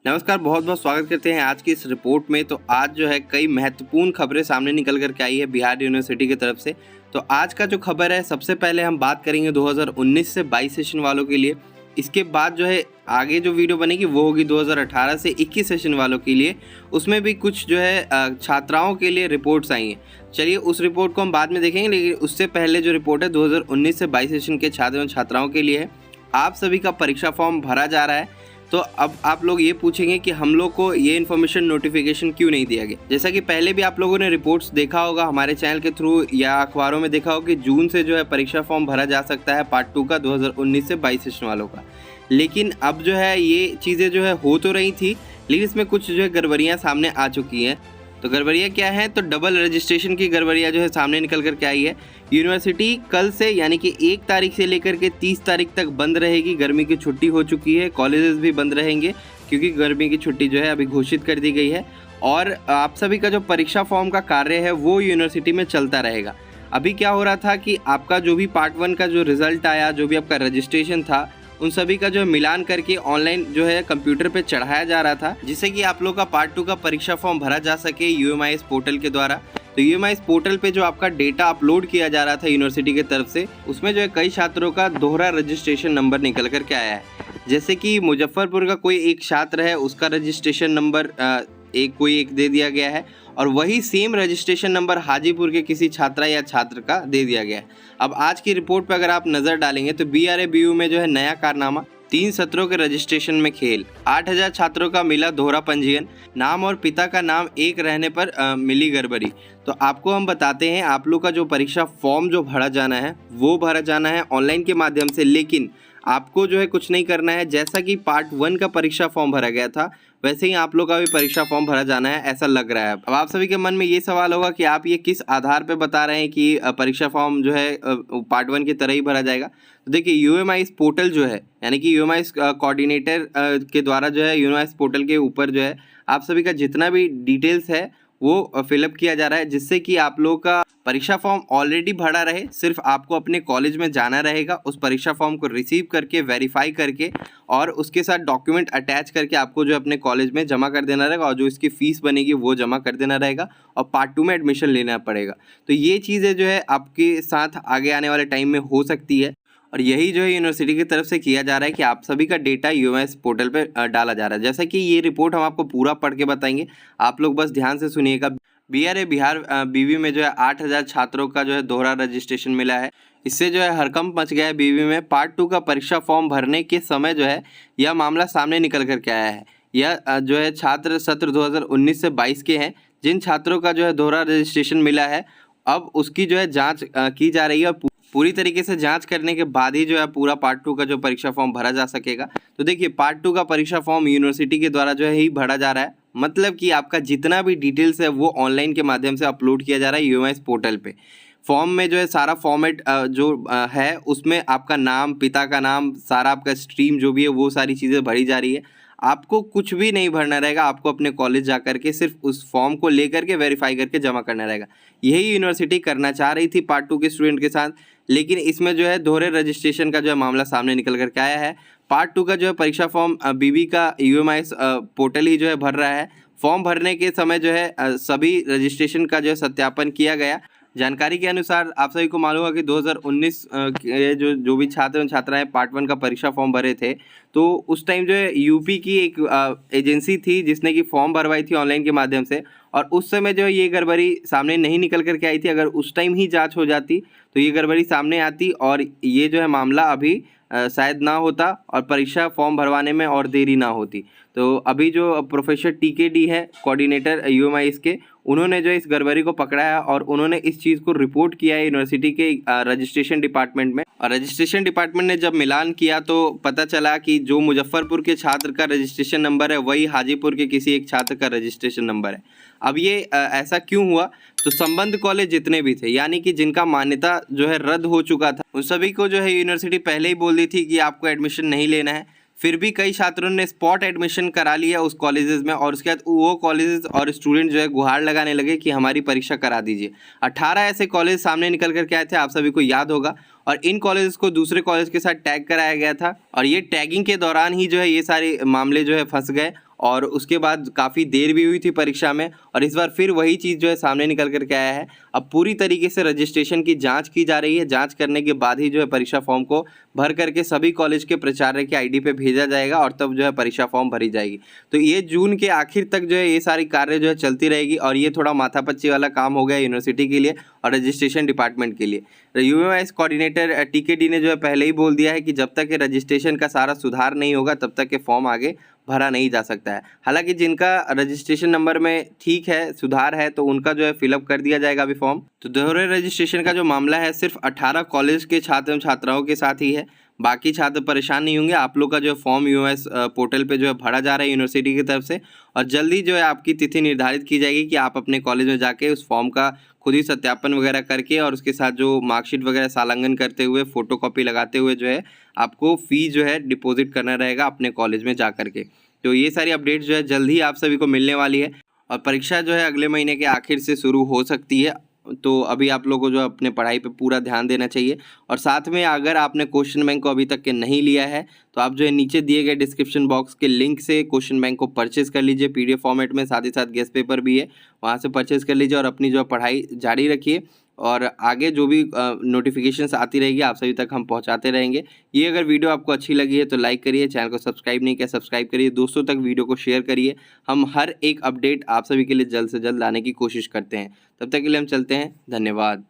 नमस्कार, बहुत बहुत स्वागत करते हैं आज की इस रिपोर्ट में। तो आज जो है कई महत्वपूर्ण खबरें सामने निकल कर के आई है बिहार यूनिवर्सिटी की तरफ से। तो आज का जो खबर है, सबसे पहले हम बात करेंगे 2019 से 22 सेशन वालों के लिए। इसके बाद जो है आगे जो वीडियो बनेगी वो होगी 2018 से 21 सेशन वालों के लिए। उसमें भी कुछ जो है छात्राओं के लिए रिपोर्ट्स आई हैं। चलिए उस रिपोर्ट को हम बाद में देखेंगे, लेकिन उससे पहले जो रिपोर्ट है 2019 से 22 सेशन के छात्र एवं छात्राओं के लिए है। आप सभी का परीक्षा फॉर्म भरा जा रहा है। तो अब आप लोग ये पूछेंगे कि हम लोग को ये इन्फॉर्मेशन नोटिफिकेशन क्यों नहीं दिया गया। जैसा कि पहले भी आप लोगों ने रिपोर्ट्स देखा होगा हमारे चैनल के थ्रू या अखबारों में देखा होगा कि जून से जो है परीक्षा फॉर्म भरा जा सकता है पार्ट 2 का 2019 से 22 सेशन वालों का। लेकिन अब जो है ये चीज़ें जो है हो तो रही थी, लेकिन इसमें कुछ जो है गड़बड़ियाँ सामने आ चुकी हैं। तो गड़बड़ियाँ क्या हैं? तो डबल रजिस्ट्रेशन की गड़बड़ियाँ जो है सामने निकल कर के आई है। यूनिवर्सिटी कल से यानी कि 1 तारीख से लेकर के 30 तारीख तक बंद रहेगी। गर्मी की छुट्टी हो चुकी है, कॉलेजेस भी बंद रहेंगे क्योंकि गर्मी की छुट्टी जो है अभी घोषित कर दी गई है। और आप सभी का जो परीक्षा फॉर्म का कार्य है वो यूनिवर्सिटी में चलता रहेगा। अभी क्या हो रहा था कि आपका जो भी पार्ट 1 का जो रिजल्ट आया, जो भी आपका रजिस्ट्रेशन था, उन सभी का जो है मिलान करके ऑनलाइन जो है कंप्यूटर पे चढ़ाया जा रहा था, जिससे कि आप लोग का पार्ट 2 का परीक्षा फॉर्म भरा जा सके यूएमआईएस पोर्टल के द्वारा। तो यूएमआईएस पोर्टल पे जो आपका डेटा अपलोड किया जा रहा था यूनिवर्सिटी की तरफ से, उसमें जो है कई छात्रों का दोहरा रजिस्ट्रेशन नंबर निकल कर के आया है। जैसे कि मुजफ्फरपुर का कोई एक छात्र है, उसका रजिस्ट्रेशन नंबर एक दे दिया गया है, और वही सेम रजिस्ट्रेशन नंबर हाजीपुर के किसी छात्रा या छात्र का दे दिया गया है। अब आज की रिपोर्ट पर अगर आप नज़र डालेंगे तो BRABU में जो है नया कारनामा, 3 सत्रों के रजिस्ट्रेशन में खेल, 8000 छात्रों का मिला दोहरा पंजीयन, नाम और पिता का नाम एक रहने पर मिली गड़बड़ी। तो आपको हम बताते हैं, आप लोग का जो परीक्षा फॉर्म जो भरा जाना है वो भरा जाना है ऑनलाइन के माध्यम से, लेकिन आपको जो है कुछ नहीं करना है। जैसा कि पार्ट 1 का परीक्षा फॉर्म भरा गया था, वैसे ही आप लोग का भी परीक्षा फॉर्म भरा जाना है, ऐसा लग रहा है। अब आप सभी के मन में ये सवाल होगा कि आप ये किस आधार पे बता रहे हैं कि परीक्षा फॉर्म जो है पार्ट 1 की तरह ही भरा जाएगा। तो देखिए, यूएमआईएस पोर्टल जो है, यानी कि यूएमआईएस कोऑर्डिनेटर के द्वारा जो है यूएमआईएस पोर्टल के ऊपर जो है आप सभी का जितना भी डिटेल्स है वो फिलअप किया जा रहा है, जिससे कि आप लोगों का परीक्षा फॉर्म ऑलरेडी भरा रहे। सिर्फ आपको अपने कॉलेज में जाना रहेगा, उस परीक्षा फॉर्म को रिसीव करके, वेरीफाई करके और उसके साथ डॉक्यूमेंट अटैच करके आपको जो अपने कॉलेज में जमा कर देना रहेगा, और जो इसकी फ़ीस बनेगी वो जमा कर देना रहेगा, और पार्ट 2 में एडमिशन लेना पड़ेगा। तो ये चीज़ें जो है आपके साथ आगे आने वाले टाइम में हो सकती है, और यही जो है यूनिवर्सिटी की तरफ से किया जा रहा है कि आप सभी का डेटा यूएमआईएस पोर्टल पे डाला जा रहा है। जैसा कि ये रिपोर्ट हम आपको पूरा पढ़ के बताएंगे, आप लोग बस ध्यान से सुनिएगा। बिहार बीवी में जो है 8000 छात्रों का जो है दोहरा रजिस्ट्रेशन मिला है। इससे जो है हड़कंप मच गया है बीवी में। पार्ट 2 का परीक्षा फॉर्म भरने के समय जो है यह मामला सामने निकल कर के आया है। यह जो है छात्र सत्र 2019 से 22 के हैं, जिन छात्रों का जो है दोहरा रजिस्ट्रेशन मिला है। अब उसकी जो है जाँच की जा रही है, और पूरी तरीके से जांच करने के बाद ही जो है पूरा पार्ट 2 का जो परीक्षा फॉर्म भरा जा सकेगा। तो देखिए, पार्ट 2 का परीक्षा फॉर्म यूनिवर्सिटी के द्वारा जो है ही भरा जा रहा है, मतलब कि आपका जितना भी डिटेल्स है वो ऑनलाइन के माध्यम से अपलोड किया जा रहा है यूएमआईएस पोर्टल पे। फॉर्म में जो है सारा फॉर्मेट जो है उसमें आपका नाम, पिता का नाम, सारा आपका स्ट्रीम जो भी है वो सारी चीज़ें भरी जा रही है। आपको कुछ भी नहीं भरना रहेगा, आपको अपने कॉलेज जा करके सिर्फ उस फॉर्म को लेकर के वेरीफाई करके जमा करना रहेगा। यही यूनिवर्सिटी करना चाह रही थी पार्ट 2 के स्टूडेंट के साथ, लेकिन इसमें जो है दोहरे रजिस्ट्रेशन का जो है मामला सामने निकल करके आया है। पार्ट 2 का जो है परीक्षा फॉर्म बीबी का यूएमआईएस पोर्टल ही जो है भर रहा है। फॉर्म भरने के समय जो है सभी रजिस्ट्रेशन का जो है सत्यापन किया गया। जानकारी के अनुसार आप सभी को मालूम होगा कि 2019 के जो भी छात्र एवं छात्राएं पार्ट 1 का परीक्षा फॉर्म भरे थे, तो उस टाइम जो है यूपी की एक एजेंसी थी जिसने कि फॉर्म भरवाई थी ऑनलाइन के माध्यम से, और उस समय जो है ये गड़बड़ी सामने नहीं निकल करके आई थी। अगर उस टाइम ही जांच हो जाती तो ये गड़बड़ी सामने आती, और ये जो है मामला अभी शायद ना होता, और परीक्षा फॉर्म भरवाने में और देरी ना होती। तो अभी जो प्रोफेसर TKD है, कोऑर्डिनेटर यूएमआईएस के, उन्होंने जो इस गड़बड़ी को पकड़ा है और उन्होंने इस चीज़ को रिपोर्ट किया है यूनिवर्सिटी के रजिस्ट्रेशन डिपार्टमेंट में। और रजिस्ट्रेशन डिपार्टमेंट ने जब मिलान किया तो पता चला कि जो मुजफ्फरपुर के छात्र का रजिस्ट्रेशन नंबर है वही हाजीपुर के किसी एक छात्र का रजिस्ट्रेशन नंबर है। अब ये ऐसा क्यों हुआ? तो संबंध कॉलेज जितने भी थे, यानी कि जिनका मान्यता जो है रद्द हो चुका था, उन सभी को जो है यूनिवर्सिटी पहले ही बोल दी थी कि आपको एडमिशन नहीं लेना है। फिर भी कई छात्रों ने स्पॉट एडमिशन करा लिया उस कॉलेजेस में, और उसके बाद वो कॉलेजेस और स्टूडेंट जो है गुहार लगाने लगे कि हमारी परीक्षा करा दीजिए। 18 ऐसे कॉलेज सामने निकल करके आए थे, आप सभी को याद होगा, और इन कॉलेजेस को दूसरे कॉलेज के साथ टैग कराया गया था, और ये टैगिंग के दौरान ही जो है ये सारे मामले जो है फंस गए, और उसके बाद काफ़ी देर भी हुई थी परीक्षा में, और इस बार फिर वही चीज़ जो है सामने निकल कर के आया है। अब पूरी तरीके से रजिस्ट्रेशन की जांच की जा रही है, जांच करने के बाद ही जो है परीक्षा फॉर्म को भर करके सभी कॉलेज के प्राचार्य के आईडी पे भेजा जाएगा और तब जो है परीक्षा फॉर्म भरी जाएगी। तो ये जून के आखिर तक जो है ये सारी कार्य जो है चलती रहेगी, और ये थोड़ा माथापच्ची वाला काम हो गया यूनिवर्सिटी के लिए और रजिस्ट्रेशन डिपार्टमेंट के लिए। यूएमएस कोऑर्डिनेटर टीकेडी ने जो है पहले ही बोल दिया है कि जब तक ये रजिस्ट्रेशन का सारा सुधार नहीं होगा तब तक ये फॉर्म आगे भरा नहीं जा सकता है। हालांकि जिनका रजिस्ट्रेशन नंबर में ठीक है, सुधार है, तो उनका जो है फिलअप कर दिया जाएगा अभी फॉर्म। तो दोहरे रजिस्ट्रेशन का जो मामला है सिर्फ 18 कॉलेज के छात्र एवं छात्राओं के साथ ही है, बाकी छात्र परेशान नहीं होंगे। आप लोग का जो है फॉर्म यूएस पोर्टल पे जो है भरा जा रहा है यूनिवर्सिटी की तरफ से, और जल्दी जो है आपकी तिथि निर्धारित की जाएगी कि आप अपने कॉलेज में जाके उस फॉर्म का खुद ही सत्यापन वगैरह करके और उसके साथ जो मार्कशीट वगैरह सालांकन करते हुए फोटोकॉपी लगाते हुए जो है आपको फ़ी जो है डिपॉजिट करना रहेगा अपने कॉलेज में जा करके। तो ये सारी अपडेट्स जो है जल्द ही आप सभी को मिलने वाली है, और परीक्षा जो है अगले महीने के आखिर से शुरू हो सकती है। तो अभी आप लोगों को जो अपने पढ़ाई पे पूरा ध्यान देना चाहिए, और साथ में अगर आपने क्वेश्चन बैंक को अभी तक के नहीं लिया है तो आप जो है नीचे दिए गए डिस्क्रिप्शन बॉक्स के लिंक से क्वेश्चन बैंक को परचेज़ कर लीजिए पीडीएफ फॉर्मेट में, साथ ही साथ गेस्ट पेपर भी है, वहाँ से परचेज़ कर लीजिए और अपनी जो है पढ़ाई जारी रखिए। और आगे जो भी नोटिफिकेशंस आती रहेगी आप सभी तक हम पहुंचाते रहेंगे। ये अगर वीडियो आपको अच्छी लगी है तो लाइक करिए, चैनल को सब्सक्राइब नहीं किया सब्सक्राइब करिए, दोस्तों तक वीडियो को शेयर करिए। हम हर एक अपडेट आप सभी के लिए जल्द से जल्द लाने की कोशिश करते हैं। तब तक के लिए हम चलते हैं, धन्यवाद।